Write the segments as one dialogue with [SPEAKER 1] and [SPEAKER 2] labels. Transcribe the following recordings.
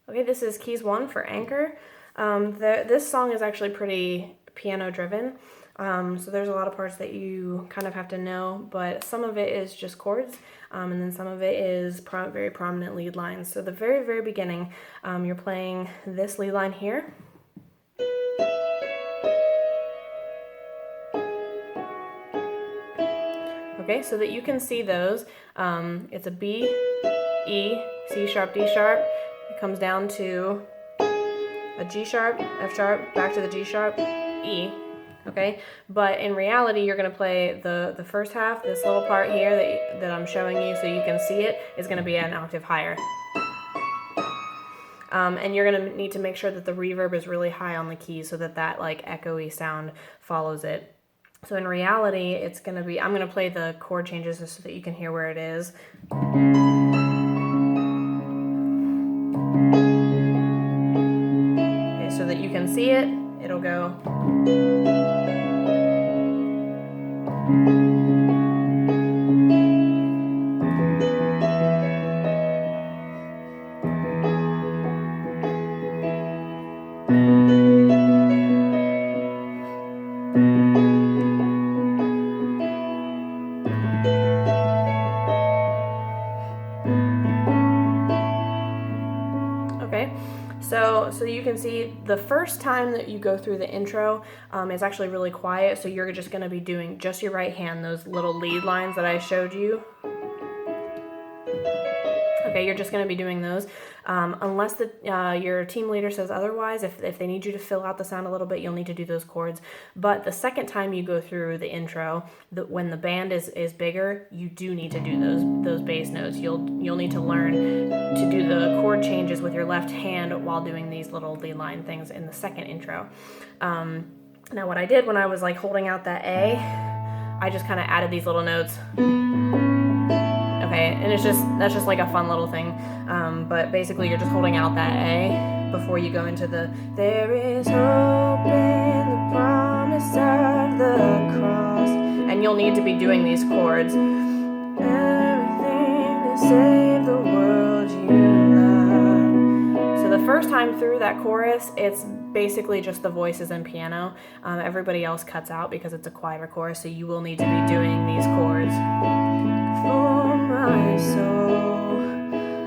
[SPEAKER 1] Okay, this is keys 1 for Anchor. This song is actually pretty piano driven, so there's a lot of parts that you kind of have to know, but some of it is just chords, and then some of it is very prominent lead lines. So the very, very beginning, you're playing this lead line here. Okay, so that you can see those, it's a B, E, C sharp, D sharp. It comes down to a G sharp, F sharp, back to the G sharp, E. Okay, but in reality, you're going to play the first half. This little part here that I'm showing you, so you can see it, is going to be an octave higher. And you're going to need to make sure that the reverb is really high on the keys so that like echoey sound follows it. So in reality, it's going to be, I'm going to play the chord changes so that you can hear where it is. Okay, so that you can see it, it'll go. Okay, so you can see the first time that you go through the intro is actually really quiet, so you're just going to be doing just your right hand, those little lead lines that I showed you. Okay, you're just going to be doing those. Unless your team leader says otherwise, if they need you to fill out the sound a little bit, you'll need to do those chords. But the second time you go through the intro, when the band is bigger, you do need to do those bass notes. You'll need to learn to do the chord changes with your left hand while doing these little lead line things in the second intro. Now what I did when I was like holding out that A, I just kind of added these little notes. Okay, and that's just like a fun little thing, but basically you're just holding out that A before you go into the there is hope in the promise of the cross, and you'll need to be doing these chords. Everything to save the world you love. So the first time through that chorus, it's basically just the voices and piano. Everybody else cuts out because it's a quieter chorus, so you will need to be doing these chords. For my soul,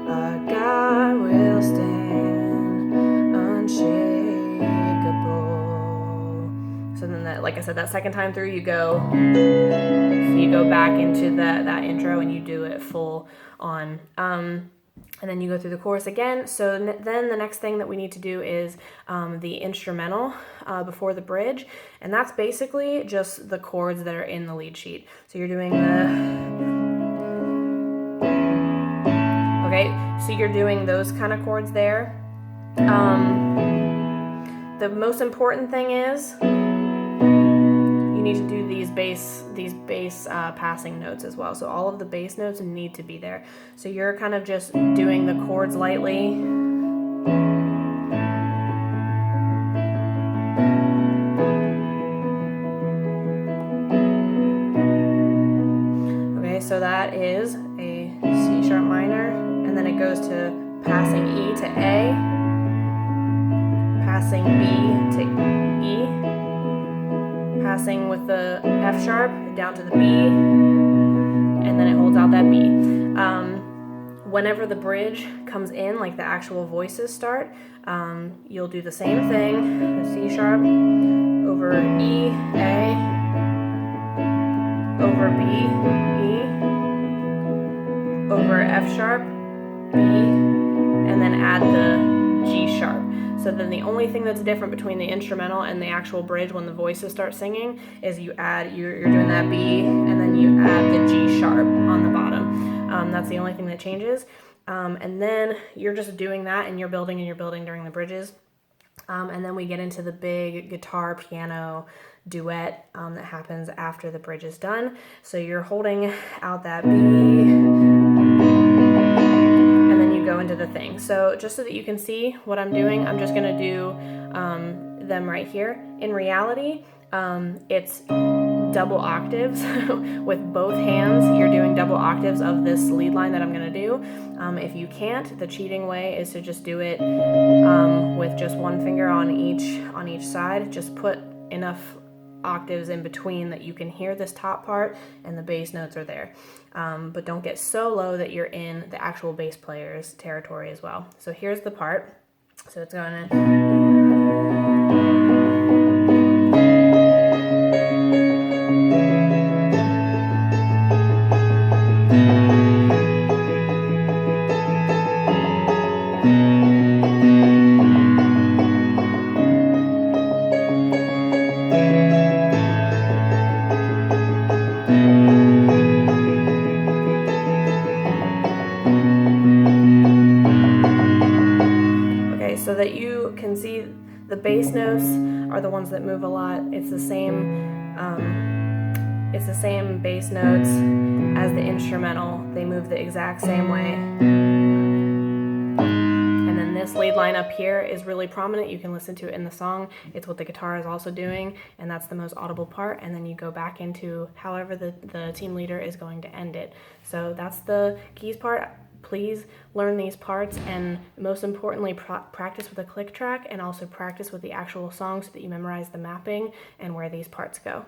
[SPEAKER 1] our God will stand unshakable. So then like I said, that second time through, you go back into that intro and you do it full on. And then you go through the chorus again. So then the next thing that we need to do is the instrumental before the bridge. And that's basically just the chords that are in the lead sheet. So you're doing okay, so you're doing those kind of chords there. The most important thing is you need to do these bass passing notes as well. So all of the bass notes need to be there. So you're kind of just doing the chords lightly. Okay, so that is a C sharp minor, and then it goes to passing E to A, passing B to E, passing with the F sharp down to the B, and then it holds out that B. Whenever the bridge comes in, like the actual voices start, you'll do the same thing, the C sharp over E, A, over B, E, over F sharp, B, and then add the G sharp. So then the only thing that's different between the instrumental and the actual bridge when the voices start singing is you're doing that B, and then you add the G sharp on the bottom. That's the only thing that changes. And then you're just doing that, and you're building during the bridges. And then we get into the big guitar piano duet that happens after the bridge is done. So you're holding out that B, and then you go into the thing. So just so that you can see what I'm doing, I'm just going to do them right here. In reality, it's double octaves with both hands. You're doing double octaves of this lead line that I'm going to do. If you can't, the cheating way is to just do it with just one finger on each side. Just put enough octaves in between that you can hear this top part and the bass notes are there. But don't get so low that you're in the actual bass player's territory as well. So here's the part. So it's going to... So that you can see the bass notes are the ones that move a lot. It's the same bass notes as the instrumental. They move the exact same way. And then this lead line up here is really prominent. You can listen to it in the song. It's what the guitar is also doing, and that's the most audible part. And then you go back into however the team leader is going to end it. So that's the keys part. Please learn these parts, and most importantly, practice with a click track, and also practice with the actual song so that you memorize the mapping and where these parts go.